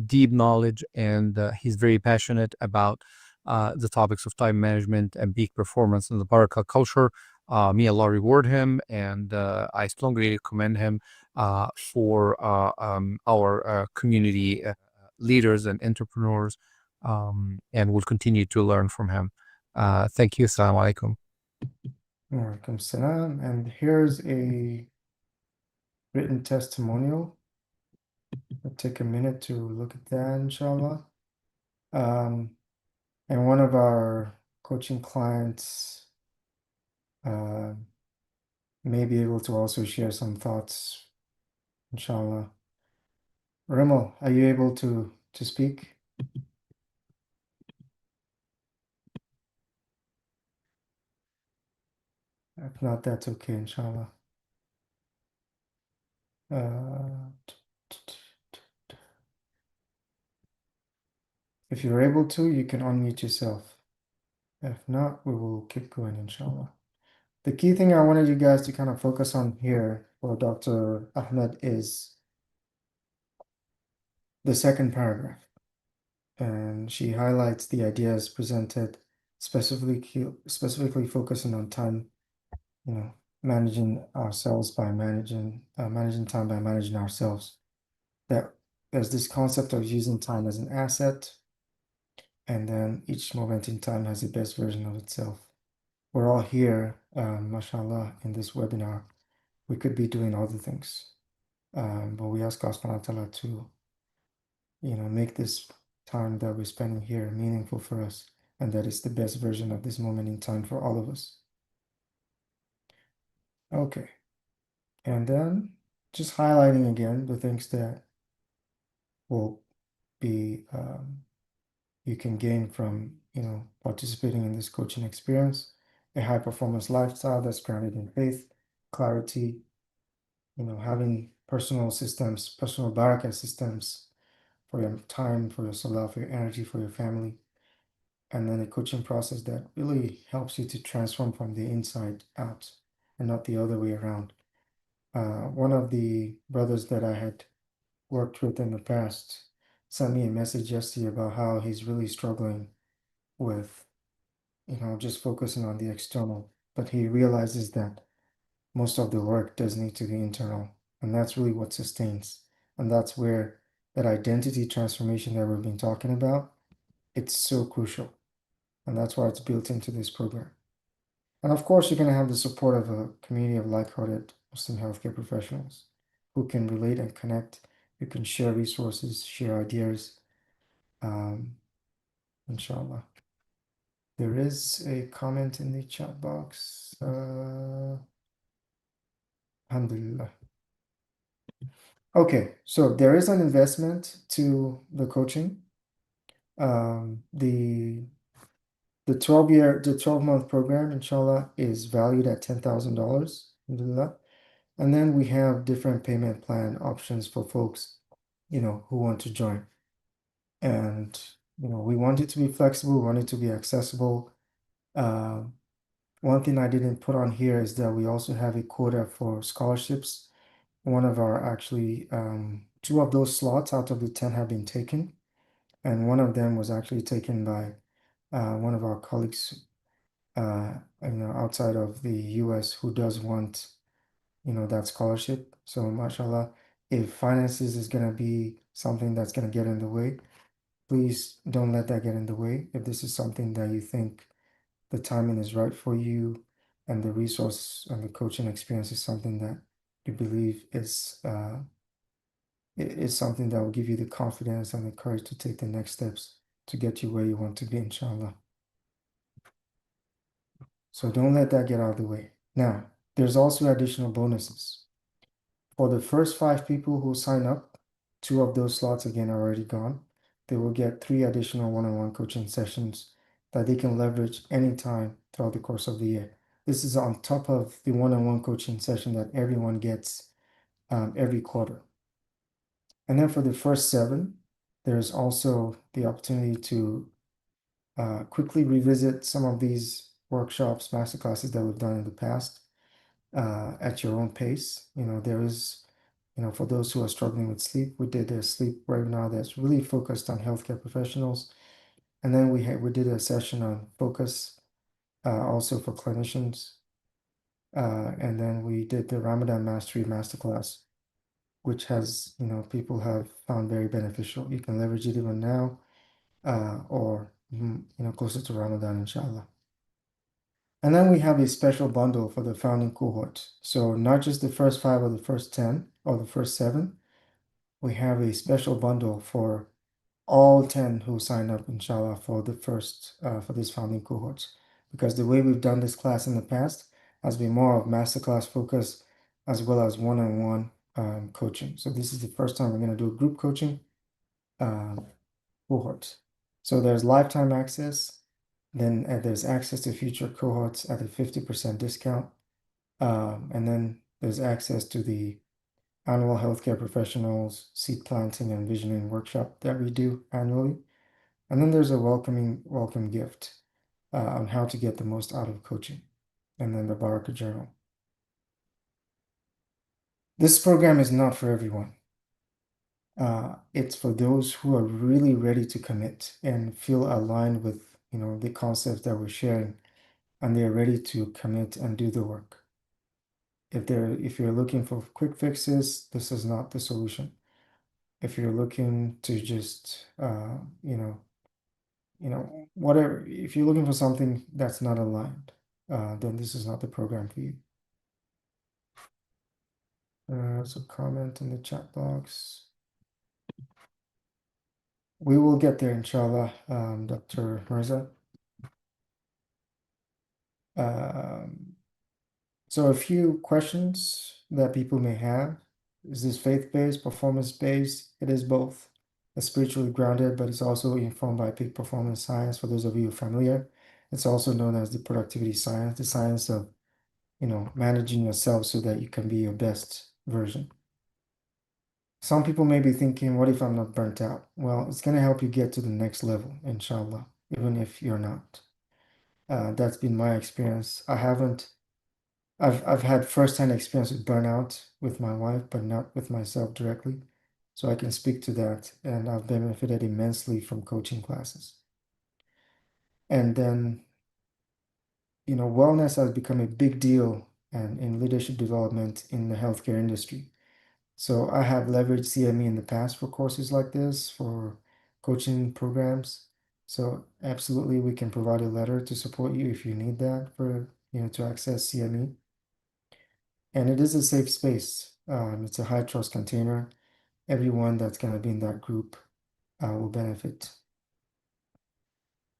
deep knowledge, and he's very passionate about the topics of time management and peak performance in the Barakah culture. May Allah reward him, and I strongly recommend him for our community leaders and entrepreneurs, and we'll continue to learn from him. Thank you. Assalamu alaikum. Walaikum salam. And here's a written testimonial. I'll take a minute to look at that, inshallah. And one of our coaching clients may be able to also share some thoughts, inshallah. Rimmel, are you able to speak? If not, that's okay, inshallah. If you're able to, you can unmute yourself. If not, we will keep going, inshallah. The key thing I wanted you guys to kind of focus on here for Dr. Ahmed is the second paragraph. And she highlights the ideas presented, specifically focusing on time, managing ourselves by managing time by managing ourselves. That there's this concept of using time as an asset, and then each moment in time has the best version of itself. We're all here, mashallah, in this webinar. We could be doing other things, but we ask Allah subhanahu wa ta'ala to, make this time that we're spending here meaningful for us, and that it's the best version of this moment in time for all of us. Okay. And then just highlighting again the things that will be you can gain from participating in this coaching experience. A high performance lifestyle that's grounded in faith, clarity, having personal systems, personal barakah systems for your time, for your salah, for your energy, for your family. And then a coaching process that really helps you to transform from the inside out and not the other way around. One of the brothers that I had worked with in the past sent me a message yesterday about how he's really struggling with, just focusing on the external, but he realizes that most of the work does need to be internal, and that's really what sustains. And that's where that identity transformation that we've been talking about, it's so crucial. And that's why it's built into this program. And of course, you're going to have the support of a community of like-hearted Muslim healthcare professionals who can relate and connect, who can share resources, share ideas, inshallah. There is a comment in the chat box. Alhamdulillah. Okay, so there is an investment to the coaching. The 12-month program, inshallah, is valued at $10,000. Alhamdulillah. And then we have different payment plan options for folks, who want to join. And, we want it to be flexible, we want it to be accessible. One thing I didn't put on here is that we also have a quota for scholarships. One of our actually, two of those slots out of the 10 have been taken. And one of them was actually taken by one of our colleagues, outside of the US who does want, that scholarship. So, mashallah, if finances is going to be something that's going to get in the way, please don't let that get in the way. If this is something that you think the timing is right for you and the resource and the coaching experience is something that you believe is something that will give you the confidence and the courage to take the next steps, to get you where you want to be, inshallah. So don't let that get out of the way. Now, there's also additional bonuses. For the first 5 people who sign up, 2 of those slots again are already gone. They will get 3 additional one-on-one coaching sessions that they can leverage anytime throughout the course of the year. This is on top of the one-on-one coaching session that everyone gets every quarter. And then for the first 7, there's also the opportunity to quickly revisit some of these workshops, masterclasses that we've done in the past at your own pace. There is, for those who are struggling with sleep, we did a sleep webinar that's really focused on healthcare professionals. And then we did a session on focus also for clinicians. And then we did the Ramadan Mastery Masterclass, which has, people have found very beneficial. You can leverage it even now or, closer to Ramadan, inshallah. And then we have a special bundle for the founding cohort. So not just the first 5 or the first 10 or the first 7, we have a special bundle for all 10 who sign up, inshallah, for the first, for this founding cohort. Because the way we've done this class in the past has been more of masterclass focus as well as one-on-one coaching. So this is the first time we're going to do group coaching cohort. So there's lifetime access. Then there's access to future cohorts at a 50% discount. And then there's access to the annual healthcare professionals seed planting and visioning workshop that we do annually. And then there's a welcome gift on how to get the most out of coaching. And then the Barakah journal. This program is not for everyone. It's for those who are really ready to commit and feel aligned with, the concepts that we're sharing, and they're ready to commit and do the work. If you're looking for quick fixes, this is not the solution. If you're looking to just, whatever, if you're looking for something that's not aligned, then this is not the program for you. So comment in the chat box. We will get there, inshallah, Dr. Mirza. So a few questions that people may have. Is this faith-based, performance-based? It is both. It's spiritually grounded, but it's also informed by peak performance science. For those of you familiar, it's also known as the productivity science, the science of, managing yourself so that you can be your best version. Some people may be thinking, what if I'm not burnt out? Well, it's going to help you get to the next level, inshallah, even if you're not. That's been my experience. I've had firsthand experience with burnout with my wife, but not with myself directly. So I can speak to that, and I've benefited immensely from coaching classes. And then, wellness has become a big deal and in leadership development in the healthcare industry. So I have leveraged CME in the past for courses like this, for coaching programs. So absolutely, we can provide a letter to support you if you need that for, to access CME. And it is a safe space. It's a high trust container. Everyone that's going to be in that group will benefit.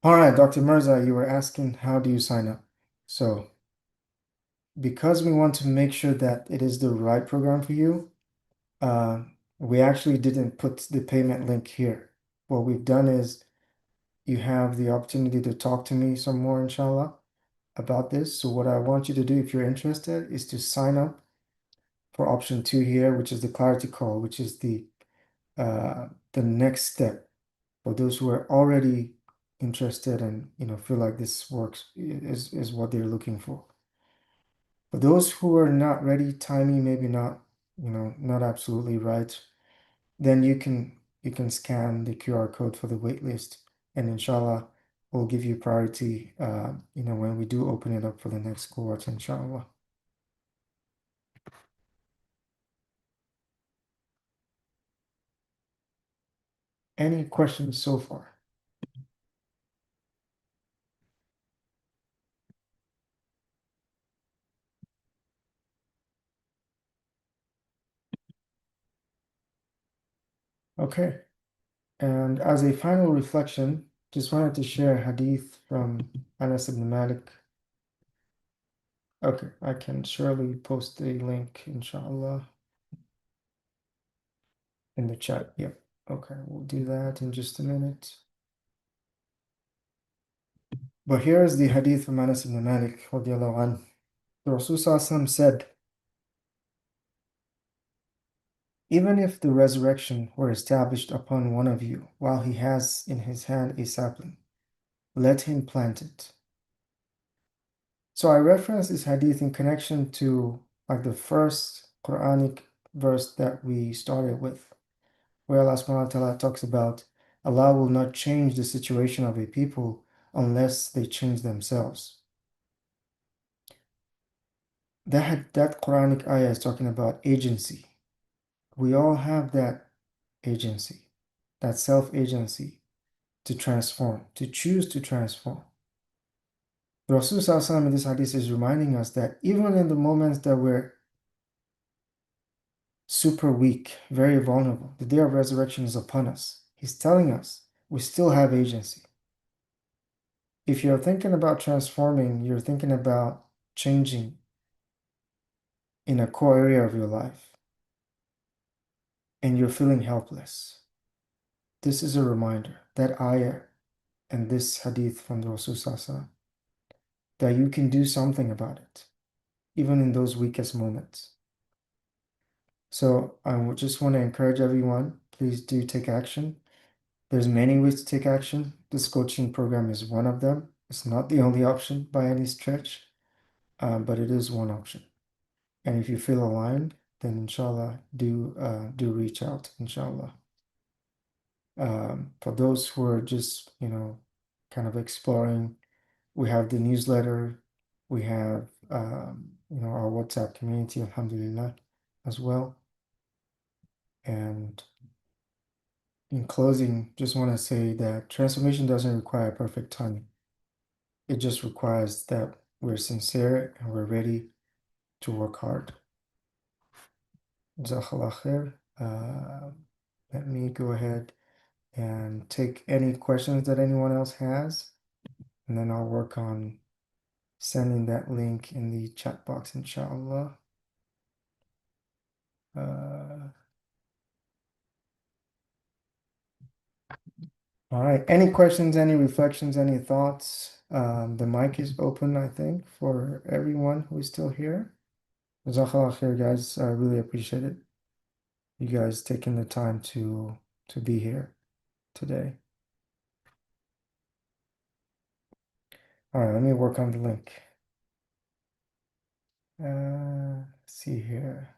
All right, Dr. Mirza, you were asking how do you sign up? So because we want to make sure that it is the right program for you, we actually didn't put the payment link here. What we've done is you have the opportunity to talk to me some more, inshallah, about this. So what I want you to do, if you're interested, is to sign up for option 2 here, which is the clarity call, which is the next step for those who are already interested and feel like this works is what they're looking for. For those who are not ready, timing maybe not not absolutely right, then you can scan the QR code for the wait list, and inshallah we'll give you priority when we do open it up for the next cohort, inshallah. Any questions so far? Okay. And as a final reflection, Just wanted to share a hadith from Anas ibn Malik. Okay, I can surely post the link, inshallah, in the chat. Yep. Okay, we'll do that in just a minute. But here's the hadith from Anas ibn Malik, radiallahu anhu. The Rasul ﷺ said, even if the resurrection were established upon one of you while he has in his hand a sapling, let him plant it. So I reference this hadith in connection to like the first Quranic verse that we started with, where Allah subhanahu wa ta'ala talks about Allah will not change the situation of a people unless they change themselves. That Quranic ayah is talking about agency. We all have that agency, that self-agency to transform, to choose to transform. The Rasul in this hadith is reminding us that even in the moments that we're super weak, very vulnerable, the day of resurrection is upon us. He's telling us we still have agency. If you're thinking about transforming, you're thinking about changing in a core area of your life, and you're feeling helpless, this is a reminder, that ayah and this hadith from the Rasul that you can do something about it, even in those weakest moments. So I would just want to encourage everyone, please do take action. There's many ways to take action. This coaching program is one of them. It's not the only option by any stretch, but it is one option. And if you feel aligned, then inshallah, do reach out, inshallah. For those who are just, kind of exploring, we have the newsletter, we have, our WhatsApp community, alhamdulillah, as well. And in closing, just want to say that transformation doesn't require perfect timing. It just requires that we're sincere and we're ready to work hard. Jazakallah khair. Let me go ahead and take any questions that anyone else has, and then I'll work on sending that link in the chat box, inshallah. All right. Any questions, any reflections, any thoughts? The mic is open, I think, for everyone who is still here. Jazakallah khair, guys. I really appreciate it. You guys taking the time to be here today. All right, let me work on the link. Let's see here.